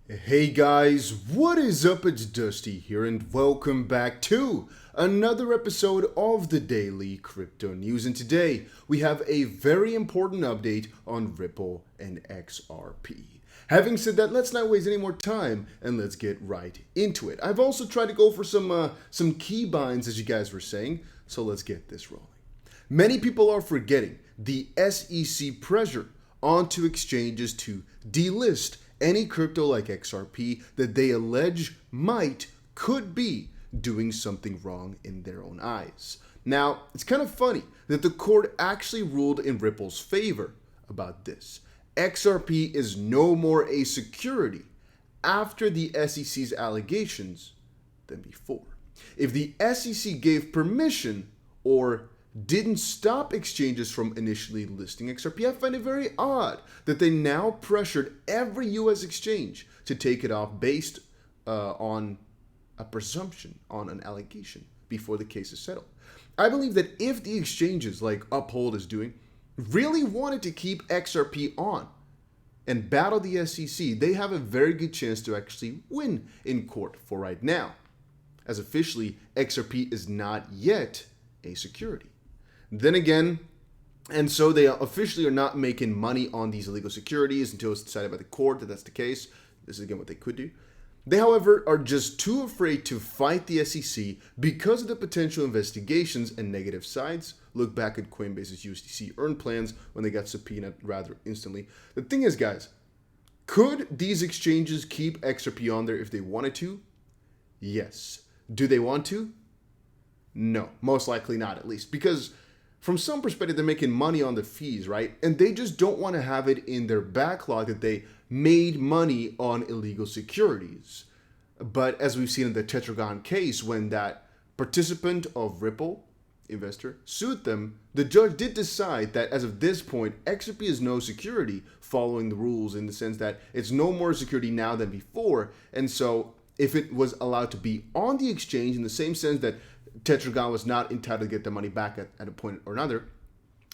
Hey guys, what is up? It's Dusty here and welcome back to another episode of the Daily Crypto News. And today we have a very important update on Ripple and XRP. Having said that, let's not waste any more time and let's get right into it. I've also tried to go for some key binds, as you guys were saying, so let's get this rolling. Many people are forgetting the SEC pressure onto exchanges to delist any crypto like XRP that they allege could be doing something wrong in their own eyes. Now, it's kind of funny that the court actually ruled in Ripple's favor about this. XRP is no more a security after the SEC's allegations than before. If the SEC gave permission or didn't stop exchanges from initially listing XRP, I find it very odd that they now pressured every US exchange to take it off based on a presumption, on an allegation, before the case is settled. I believe that if the exchanges like Uphold is doing really wanted to keep XRP on and battle the SEC, they have a very good chance to actually win in court for right now, as officially XRP is not yet a security. Then again, and so they officially are not making money on these illegal securities until it's decided by the court that that's the case. This is again what they could do. They, however, are just too afraid to fight the SEC because of the potential investigations and negative sides. Look back at Coinbase's USDC earn plans when they got subpoenaed rather instantly. The thing is, guys, could these exchanges keep XRP on there if they wanted to? Yes. Do they want to? No, most likely not, at least, because from some perspective, they're making money on the fees, right? And they just don't want to have it in their backlog that they made money on illegal securities. But as we've seen in the Tetragon case, when that participant of Ripple, investor, sued them, the judge did decide that as of this point, XRP is no security following the rules, in the sense that it's no more security now than before. And so if it was allowed to be on the exchange in the same sense that Tetragon was not entitled to get their money back at a point or another,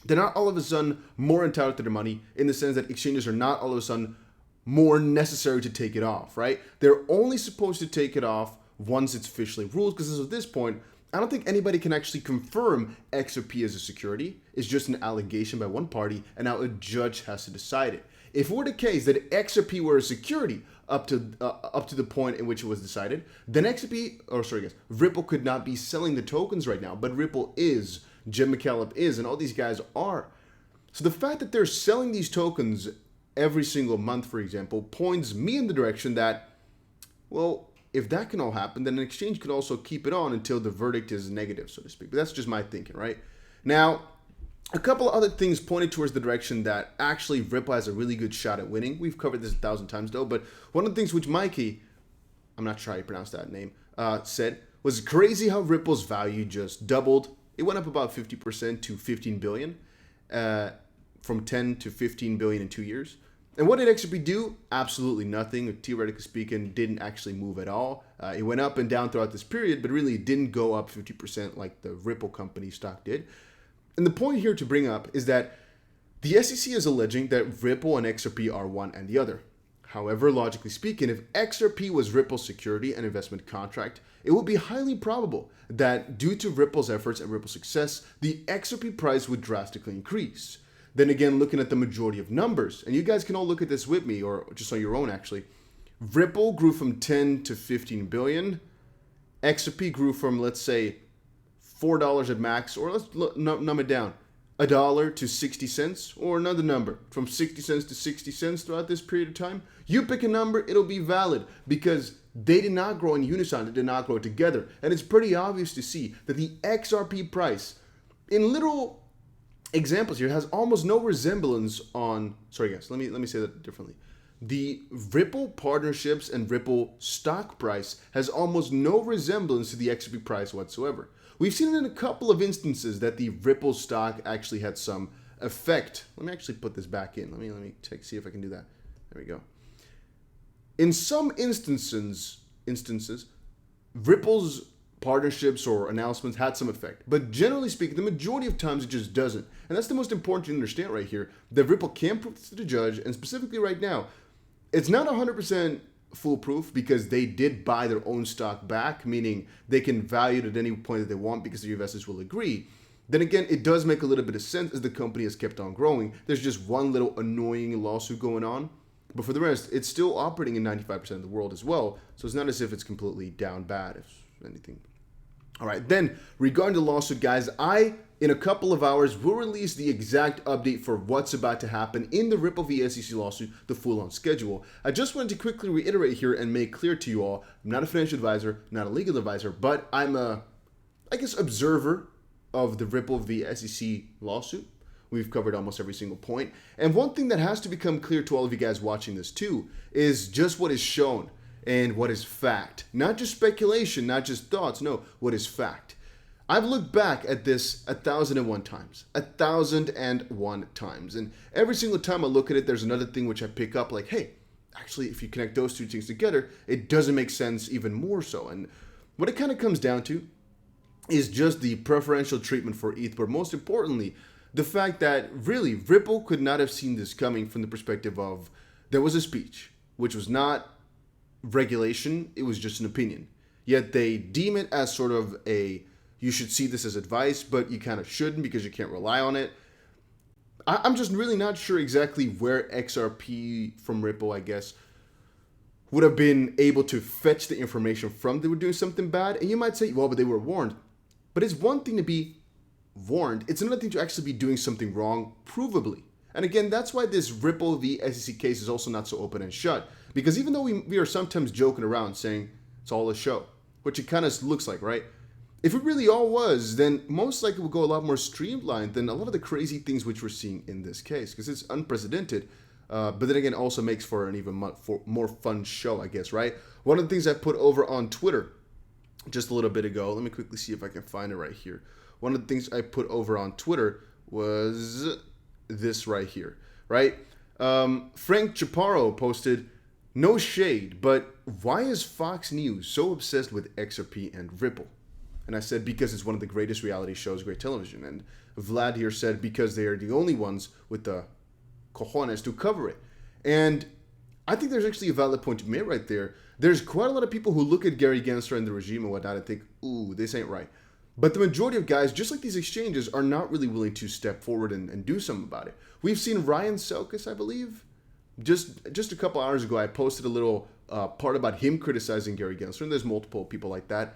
they're not all of a sudden more entitled to their money, in the sense that exchanges are not all of a sudden more necessary to take it off, right? They're only supposed to take it off once it's officially ruled, because as of this point, I don't think anybody can actually confirm XRP as a security. It's just an allegation by one party, and now a judge has to decide it. If it were the case that XRP were a security up to the point in which it was decided, then Ripple could not be selling the tokens right now. But Ripple is, Jim McCaleb is, and all these guys are. So the fact that they're selling these tokens every single month, for example, points me in the direction that, well, if that can all happen, then an exchange could also keep it on until the verdict is negative, so to speak. But that's just my thinking, right? Now, a couple of other things pointed towards the direction that actually Ripple has a really good shot at winning. We've covered this 1,000 times though, but one of the things which Mikey, I'm not sure how you pronounce that name, said was crazy how Ripple's value just doubled. It went up about 50% to 15 billion, from 10 to 15 billion in 2 years. And what did XRP do? Absolutely nothing. Theoretically speaking, didn't actually move at all. It went up and down throughout this period, but really it didn't go up 50% like the Ripple company stock did. And the point here to bring up is that the SEC is alleging that Ripple and XRP are one and the other. However, logically speaking, if XRP was Ripple's security and investment contract, it would be highly probable that due to Ripple's efforts and Ripple's success, the XRP price would drastically increase. Then again, looking at the majority of numbers, and you guys can all look at this with me or just on your own actually, Ripple grew from 10 to 15 billion. XRP grew from, let's say, $4 at max, or let's number it down, $1 to 60 cents, or another number from 60 cents to 60 cents throughout this period of time. You pick a number, it'll be valid, because they did not grow in unison, they did not grow together. And it's pretty obvious to see that the XRP price, in literal examples here, has almost no resemblance on, sorry guys, let me say that differently. The Ripple partnerships and Ripple stock price has almost no resemblance to the XRP price whatsoever. We've seen it in a couple of instances that the Ripple stock actually had some effect. Let me actually put this back in. Let me see if I can do that. There we go. In some instances, Ripple's partnerships or announcements had some effect. But generally speaking, the majority of times it just doesn't. And that's the most important to understand right here. That Ripple can prove this to the judge, and specifically right now, it's not 100% foolproof because they did buy their own stock back, meaning they can value it at any point that they want because the investors will agree, then again, it does make a little bit of sense as the company has kept on growing. There's just one little annoying lawsuit going on. But for the rest, it's still operating in 95% of the world as well. So it's not as if it's completely down bad, if anything. All right, then regarding the lawsuit, guys, in a couple of hours, will release the exact update for what's about to happen in the Ripple v. SEC lawsuit, the full-on schedule. I just wanted to quickly reiterate here and make clear to you all, I'm not a financial advisor, not a legal advisor, but I'm a, observer of the Ripple v. SEC lawsuit. We've covered almost every single point. And one thing that has to become clear to all of you guys watching this too is just what is shown and what is fact. Not just speculation, not just thoughts, no, what is fact. I've looked back at this 1,001 times. 1,001 times. And every single time I look at it, there's another thing which I pick up like, hey, actually, if you connect those two things together, it doesn't make sense even more so. And what it kind of comes down to is just the preferential treatment for ETH, but most importantly, the fact that really Ripple could not have seen this coming from the perspective of there was a speech, which was not regulation, it was just an opinion. Yet they deem it as sort of you should see this as advice, but you kind of shouldn't because you can't rely on it. I'm just really not sure exactly where XRP from Ripple, I guess, would have been able to fetch the information from they were doing something bad. And you might say, well, but they were warned. But it's one thing to be warned. It's another thing to actually be doing something wrong, provably. And again, that's why this Ripple v. SEC case is also not so open and shut. Because even though we are sometimes joking around saying it's all a show, which it kind of looks like, right? If it really all was, then most likely it would go a lot more streamlined than a lot of the crazy things which we're seeing in this case. Because it's unprecedented. But then again, also makes for an even more fun show, I guess, right? One of the things I put over on Twitter just a little bit ago, let me quickly see if I can find it right here. One of the things I put over on Twitter was this right here, right? Frank Chaparro posted, no shade, but why is Fox News so obsessed with XRP and Ripple? And I said, because it's one of the greatest reality shows, great television. And Vlad here said, because they are the only ones with the cojones to cover it. And I think there's actually a valid point to make right there. There's quite a lot of people who look at Gary Gensler and the regime and whatnot and think, ooh, this ain't right. But the majority of guys, just like these exchanges, are not really willing to step forward and do something about it. We've seen Ryan Selkis, I believe, just a couple hours ago, I posted a little part about him criticizing Gary Gensler, and there's multiple people like that.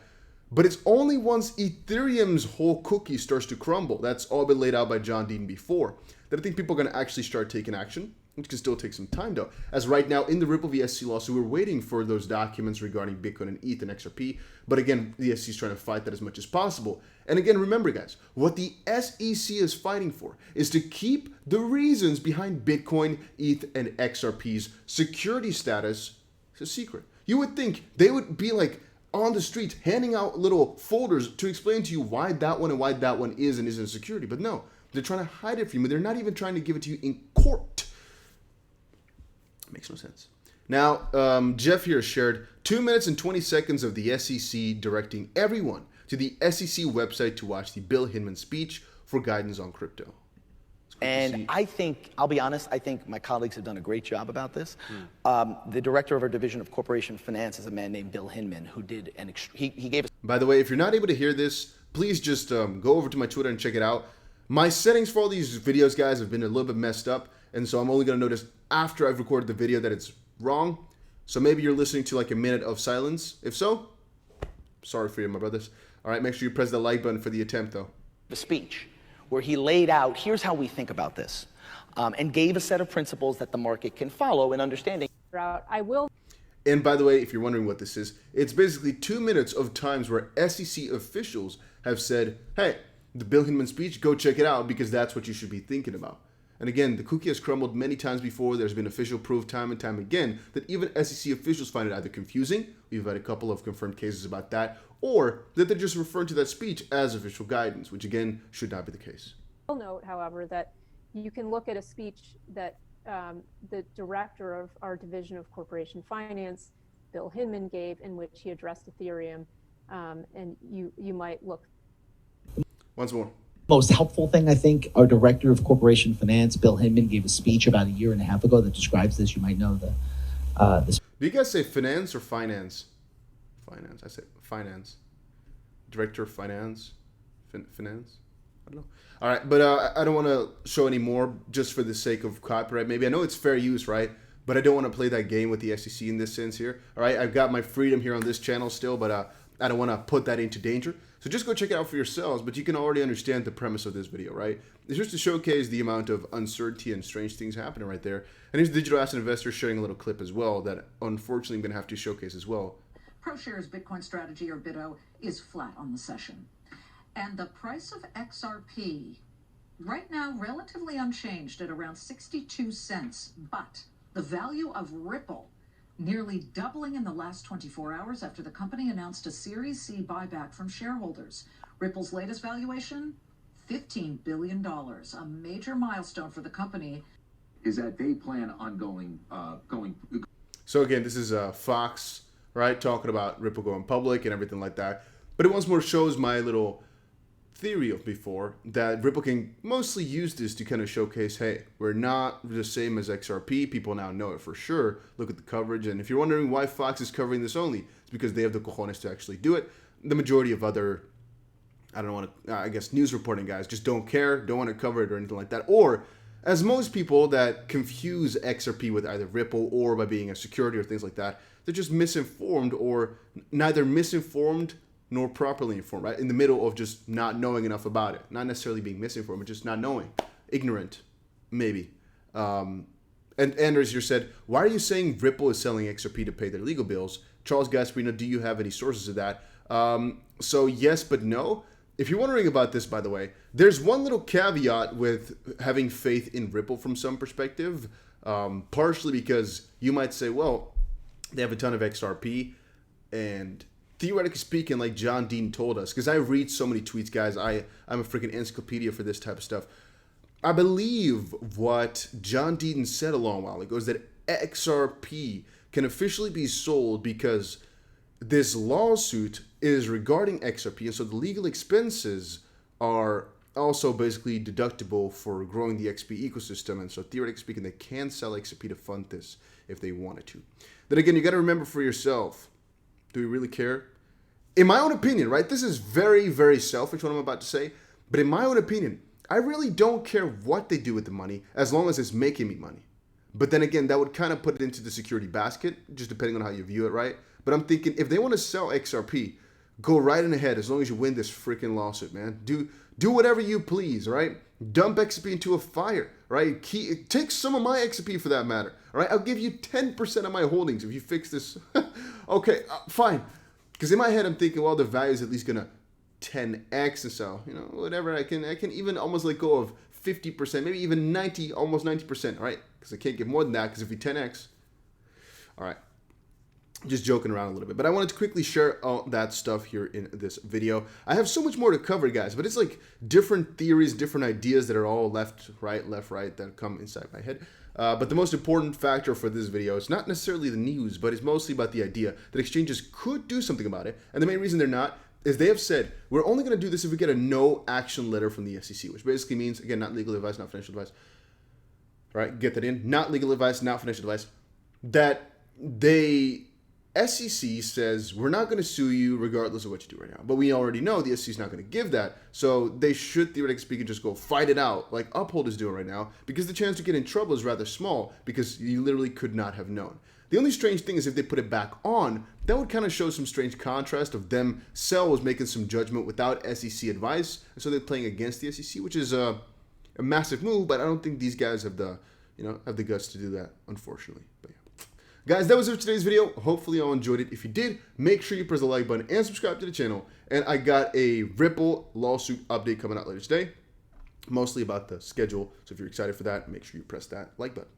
But it's only once Ethereum's whole cookie starts to crumble, that's all been laid out by John Dean before, that I think people are going to actually start taking action, which can still take some time though. As right now in the Ripple v. SEC lawsuit, we're waiting for those documents regarding Bitcoin and ETH and XRP. But again, the SEC is trying to fight that as much as possible. And again, remember guys, what the SEC is fighting for is to keep the reasons behind Bitcoin, ETH, and XRP's security status a secret. You would think they would be like on the streets handing out little folders to explain to you why that one and why that one is and isn't security. But no, they're trying to hide it from you. They're not even trying to give it to you in court. Makes no sense. Now, Jeff here shared 2 minutes and 20 seconds of the SEC directing everyone to the SEC website to watch the Bill Hinman speech for guidance on crypto. And I think, I'll be honest, I think my colleagues have done a great job about this. The director of our division of corporation finance is a man named Bill Hinman, who did he gave us. By the way, if you're not able to hear this, please just go over to my Twitter and check it out. My settings for all these videos, guys, have been a little bit messed up. And so I'm only going to notice after I've recorded the video that it's wrong. So maybe you're listening to like a minute of silence. If so, sorry for you, my brothers. All right, make sure you press the like button for the attempt, though. The speech where he laid out, here's how we think about this, and gave a set of principles that the market can follow in understanding. I will. And by the way, if you're wondering what this is, it's basically 2 minutes of times where SEC officials have said, hey, the Bill Hinman speech, go check it out because that's what you should be thinking about. And again, the cookie has crumbled many times before. There's been official proof time and time again that even SEC officials find it either confusing, we've had a couple of confirmed cases about that, or that they're just referring to that speech as official guidance, which again, should not be the case. I'll note, however, that you can look at a speech that the director of our division of corporation finance, Bill Hinman, gave in which he addressed Ethereum, and you might look. Once more. Most helpful thing, I think, our director of corporation finance, Bill Hinman, gave a speech about a year and a half ago that describes this. You might know this. Do you guys say finance or finance? Finance. I say finance. Director of finance. Finance. I don't know. All right, but I don't want to show any more just for the sake of copyright. Maybe I know it's fair use, right? But I don't want to play that game with the SEC in this sense here. All right, I've got my freedom here on this channel still, but I don't want to put that into danger. So just go check it out for yourselves, but you can already understand the premise of this video, right? It's just to showcase the amount of uncertainty and strange things happening right there. And here's the digital asset investor sharing a little clip as well that unfortunately I'm going to have to showcase as well. ProShares Bitcoin strategy, or BITO, is flat on the session. And the price of XRP, right now, relatively unchanged at around 62 cents. But the value of Ripple nearly doubling in the last 24 hours after the company announced a Series C buyback from shareholders. Ripple's latest valuation, $15 billion, a major milestone for the company. Is that they plan on going. So again, this is Fox, right, talking about Ripple going public and everything like that. But it once more shows my little theory of before that Ripple can mostly use this to kind of showcase, hey, we're not the same as XRP. People now know it for sure. Look at the coverage. And if you're wondering why Fox is covering this only, it's because they have the cojones to actually do it. The majority of other, I don't want to, I guess, news reporting guys just don't care, don't want to cover it or anything like that. Or, as most people that confuse XRP with either Ripple or by being a security or things like that, they're just misinformed, or neither misinformed nor properly informed, right? In the middle of just not knowing enough about it. Not necessarily being misinformed, but just not knowing. Ignorant, maybe. And Anders here said, why are you saying Ripple is selling XRP to pay their legal bills? Charles Gasparino, do you have any sources of that? So yes, but no. If you're wondering about this, by the way, there's one little caveat with having faith in Ripple from some perspective, partially because you might say, well, they have a ton of XRP, and theoretically speaking, like John Dean told us, because I read so many tweets, guys, I'm a freaking encyclopedia for this type of stuff. I believe what John Dean said a long while ago is that XRP can officially be sold because this lawsuit is regarding XRP, and so the legal expenses are also basically deductible for growing the XP ecosystem, and so theoretically speaking, they can sell XRP to fund this if they wanted to. Then again, you got to remember for yourself, do we really care? In my own opinion, right, this is very, very selfish what I'm about to say, but in my own opinion, I really don't care what they do with the money as long as it's making me money. But then again, that would kind of put it into the security basket, just depending on how you view it, right? But I'm thinking, if they want to sell XRP, go right in ahead as long as you win this freaking lawsuit, man. Do whatever you please, right? Dump XRP into a fire, right? Take some of my XRP for that matter, all right? I'll give you 10% of my holdings if you fix this. Okay, fine. Because in my head, I'm thinking, well, the value is at least going to 10x, and so, you know, whatever. I can even almost let go of 50%, maybe even 90, almost 90%, right? Because I can't give more than that, because if we 10x, all right. Just joking around a little bit, but I wanted to quickly share all that stuff here in this video. I have so much more to cover, guys, but it's like different theories, different ideas that are all left, right, that come inside my head. But the most important factor for this video is not necessarily the news, but it's mostly about the idea that exchanges could do something about it. And the main reason they're not is they have said, we're only going to do this if we get a no action letter from the SEC, which basically means, again, not legal advice, not financial advice. All right, get that in. Not legal advice, not financial advice. That SEC says, we're not going to sue you regardless of what you do right now. But we already know the SEC is not going to give that. So they should, theoretically speaking, just go fight it out like Uphold is doing right now, because the chance to get in trouble is rather small, because you literally could not have known. The only strange thing is if they put it back on, that would kind of show some strange contrast of them. Cell was making some judgment without SEC advice, and so they're playing against the SEC, which is a massive move, but I don't think these guys have the guts to do that, unfortunately. But yeah. Guys, that was it for today's video. Hopefully you all enjoyed it. If you did, make sure you press the like button and subscribe to the channel. And I got a Ripple lawsuit update coming out later today, mostly about the schedule. So if you're excited for that, make sure you press that like button.